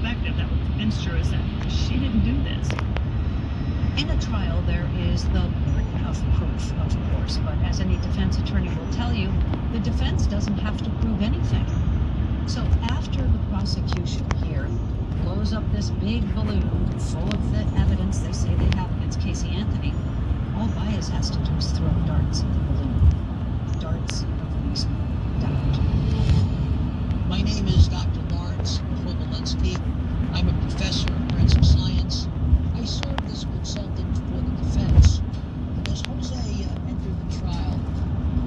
perspective that would convince jurors that she didn't do this. In a trial, there is the burden of proof, of course, but as any defense attorney will tell you, the defense doesn't have to prove anything. So after the prosecution here blows up this big balloon full of the evidence they say they have against Casey Anthony, all Baez has to do is throw darts at the balloon. Darts of least doubt. My name is Dr. Lawrence Kovalensky. I'm a professor of forensic science. I served as a consultant for the defense. As Jose entered the trial,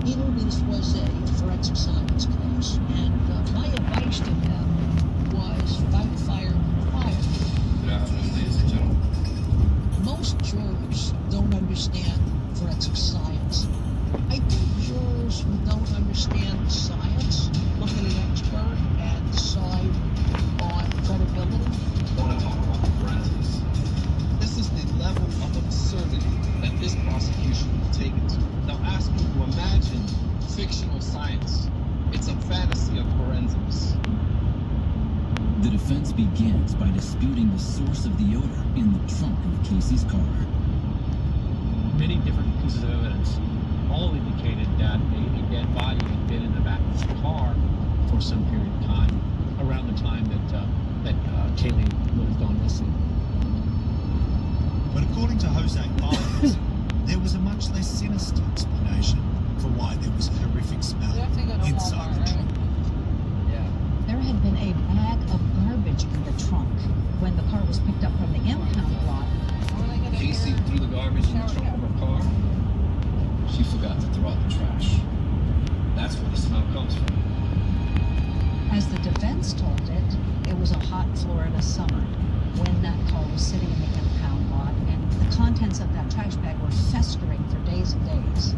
he knew this was a forensic science case, and my advice to him was fight fire with fire. Good afternoon, ladies and gentlemen. Most jurors don't understand forensic science. I think jurors who don't understand science look at an expert and decide on credibility. I want to talk about the forensics. This is the level of absurdity that this prosecution will take it to. Now ask me to imagine fictional science. It's a fantasy of forensics. The defense begins by disputing the source of the odor in the trunk of Casey's car. Many different pieces of evidence all indicated that a dead body had been in the back of the car for some period of time, around the time that Kaylee would have gone missing. But according to Jose Baez, there was a much less sinister explanation for why there was a horrific smell inside the trunk. There had been a bag of garbage in the trunk when the car was picked up from the impound lot. Casey threw the garbage in the trunk of her car. She forgot to throw out the trash. That's where the smell comes from. As the defense told it, it was a hot Florida summer when that car was sitting in the impound lot, and the contents of that trash bag were festering for days and days.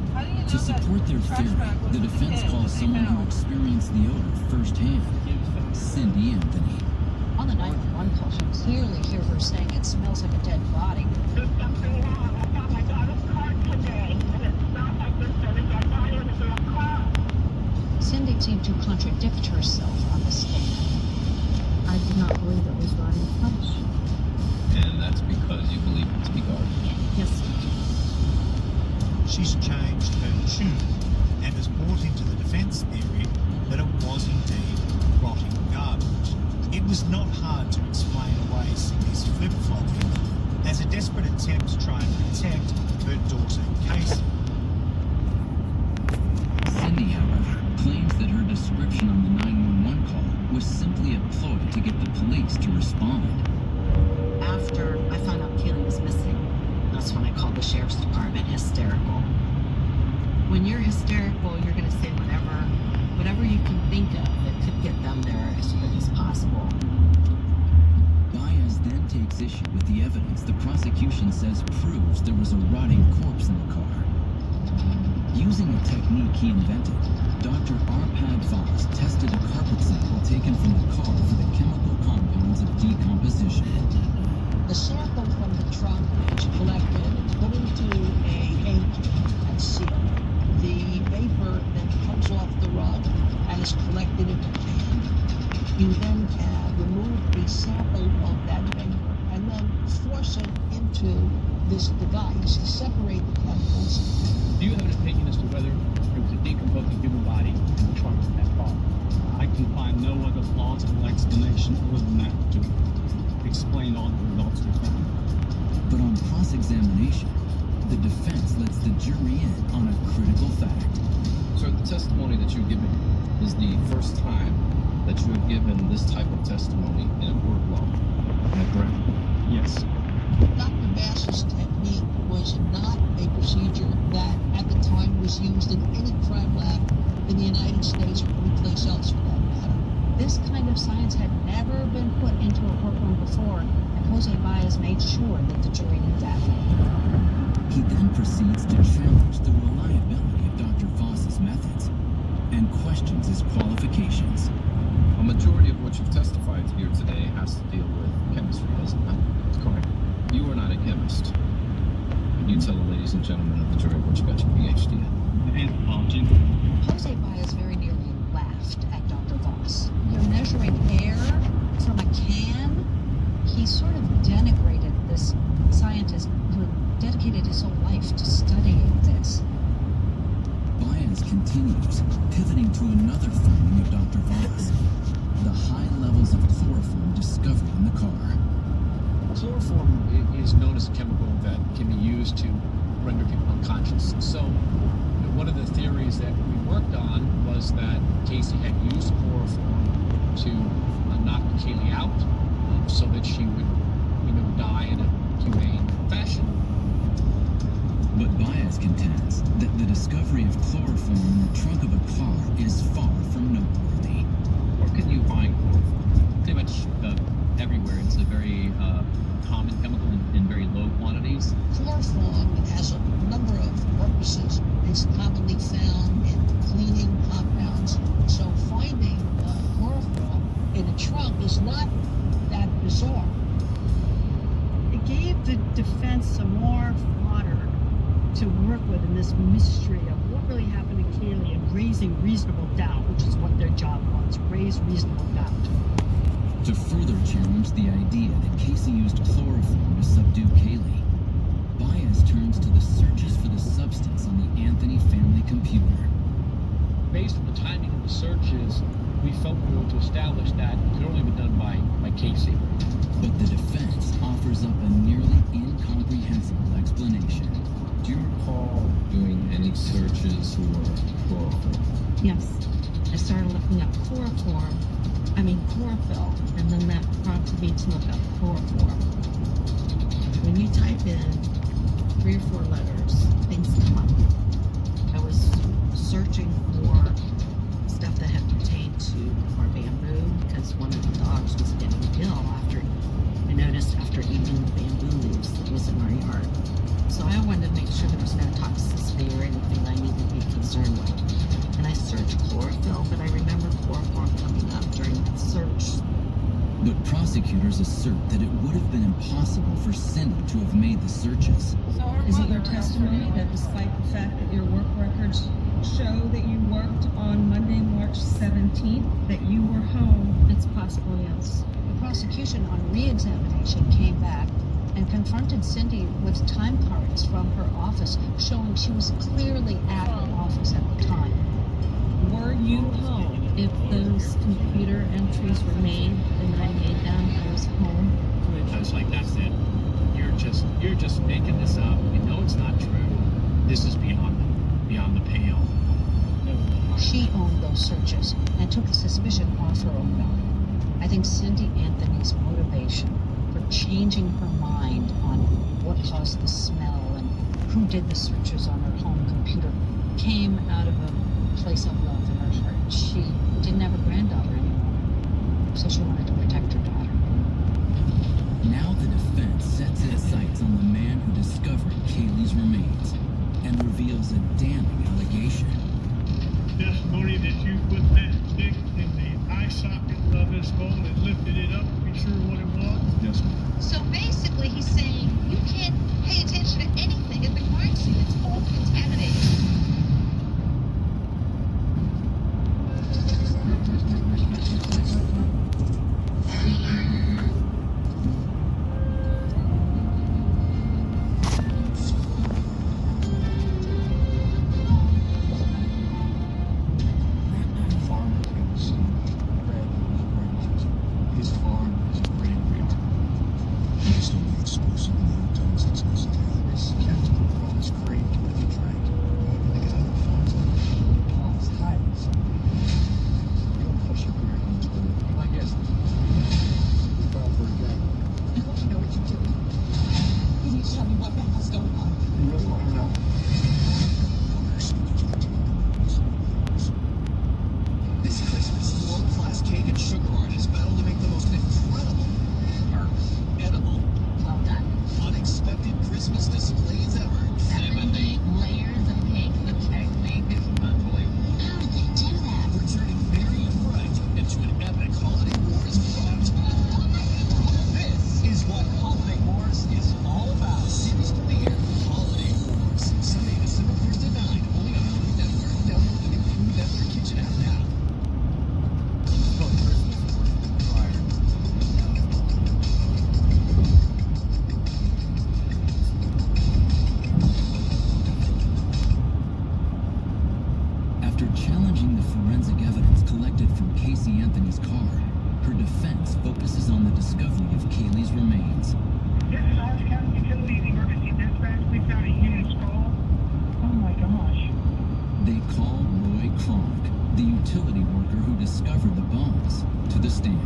To support their theory, the defense calls someone who experienced the odor firsthand, Cindy Anthony. On the 911 call, you clearly hear her saying it smells like a dead body. There's something wrong. I got my daughter's car today, and it smells like there's been a dead body in the car. Cindy seemed to contradict herself on the stand. I did not believe it was rotting flesh. And that's because you believe it to be garbage. Yes. She's changed her tune and has bought into the defense theory that it was indeed rotting garbage. It was not hard to explain away Cindy's flip-flopping as a desperate attempt to try and protect her daughter, Casey. Cindy, however, claims that her description on the 911 call was simply a ploy to get the police to respond. After I found out Kaylee was missing, that's when I called the sheriff's department hysterical. When you're hysterical, you're going to say whatever you can think of that could get them there as quick as possible. Baez then takes issue with the evidence the prosecution says proves there was a rotting corpse in the car. Using a technique he invented, Dr. Arpad Voss tested a carpet sample taken from the car for the chemical compounds of decomposition. The sample from the trunk is collected, put into a agent and sealed. The vapor then comes off the rug and is collected in a can. You then remove a sample of that vapor and then force it into this device to separate the chemicals. Do you have an opinion as to whether there was a decomposing human body in the trunk of that car? I can find no other plausible explanation other than that to explain all the results we found. But on cross-examination, the defense lets the jury in on a critical fact. Sir, the testimony that you're giving is the first time that you have given this type of testimony in a court of law. Am I correct? Yes. Dr. Bass's technique was not a procedure that at the time was used in any crime lab in the United States or any place else for that matter. This kind of science had never been put into a courtroom before, and Jose Baez made sure that the jury knew that. He then proceeds to challenge the reliability of Dr. Voss's methods and questions his qualifications. A majority of what you've testified here today has to deal with chemistry, doesn't it? Correct. You are not a chemist. Can you tell the ladies and gentlemen of the jury what you got your PhD in? Anthropology. Jose Baez very nearly laughed at Dr. Voss. You're measuring air from a can? continues, pivoting to another finding of Dr. Voss: the high levels of chloroform discovered in the car. Chloroform is known as a chemical that can be used to render people unconscious. So one of the theories that we worked on was that Casey had used chloroform to knock Kaylee out so that she would, die in a humane fashion. But Baez contends that the discovery of chloroform in the trunk of a car is far from noteworthy. Where can you find chloroform? Pretty much everywhere. It's a very common chemical in very low quantities. Chloroform has a number of purposes. It's commonly found in cleaning compounds. So finding chloroform in a trunk is not that bizarre. It gave the defense some more fodder to work with in this mystery of what really happened to Kaylee and raising reasonable doubt, which is what their job was, raise reasonable doubt. To further challenge the idea that Casey used chloroform to subdue Kaylee, Baez turns to the searches for the substance on the Anthony family computer. Based on the timing of the searches, we felt we were able to establish that it could only be done by Casey. But the defense offers up a nearly incomprehensible explanation. Do you recall doing any searches for chloroform? Yes. I started looking up chlorophyll, and then that prompted me to look up chloroform. When you type in 3 or 4 letters, things come up. I was searching for stuff that had pertained to our bamboo because one of the dogs was getting ill after eating the bamboo leaves that was in our yard. So I wanted to make sure there was no toxicity or anything I needed to be concerned with. And I searched chlorophyll, but I remember chloroform coming up during that search. But prosecutors assert that it would have been impossible for Cindy to have made the searches. Is it your testimony that despite the fact that your work records show that you worked on Monday, March 17th, that you were home? It's possible, yes. The prosecution on re-examination came back and confronted Cindy with time cards from her office showing she was clearly at her office at the time. Were you home? If those computer entries were made and I made them, I was home. I was like, that's it. You're just making this up. We know it's not true. This is beyond the pale. She owned those searches and took the suspicion off her own back. I think Cindy Anthony's motivation for changing her mind on what caused the smell and who did the searches on her home computer came out of a place of love in her heart. She didn't have a granddaughter anymore, so she wanted to protect her daughter. Now the defense sets its sights on the man who discovered Kaylee's remains and reveals a damning allegation. Testimony that you put that stick in the eye socket of his phone and lifted it up to be sure what it was? Yes, ma'am. So basically, he's saying you can't pay attention to anything at the crime scene. It's all contaminated. His farm is a graveyard. Based on the exclusive challenging the forensic evidence collected from Casey Anthony's car, her defense focuses on the discovery of Kaylee's remains. This is Orange County Utilities Emergency Dispatch. We found a human skull. Oh my gosh. They call Roy Kronk, the utility worker who discovered the bones, to the stand.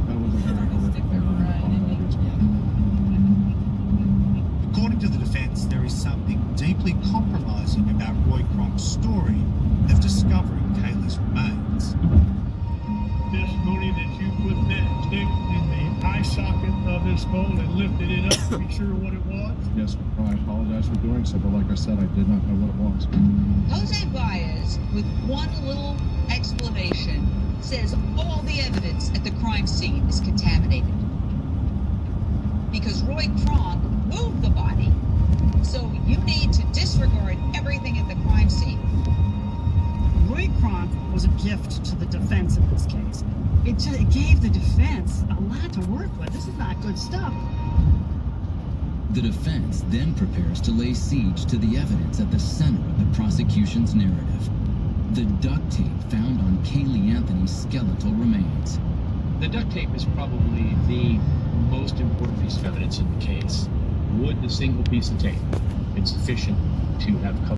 That was a very horrific thing. According to the defence, there is something deeply compromising about Roy Kronk's story of discovering Kaylee's remains. Testimony that you put that stick in the eye socket of this bowl and lifted it up to be sure what it was? Yes, I apologize for doing so, but like I said, I did not know what it was. Jose Baez, with one little explanation, says all the evidence at the crime scene is contaminated. Because Roy Kronk moved the body, so you need to disregard everything at the crime scene. Roy Kronk was a gift to the defense in this case. It gave the defense a lot to work with. This is not good stuff. The defense then prepares to lay siege to the evidence at the center of the prosecution's narrative. The duct tape found on Kaylee Anthony's skeletal remains. The duct tape is probably the most important piece of evidence in the case. Would the single piece of tape been sufficient to have covered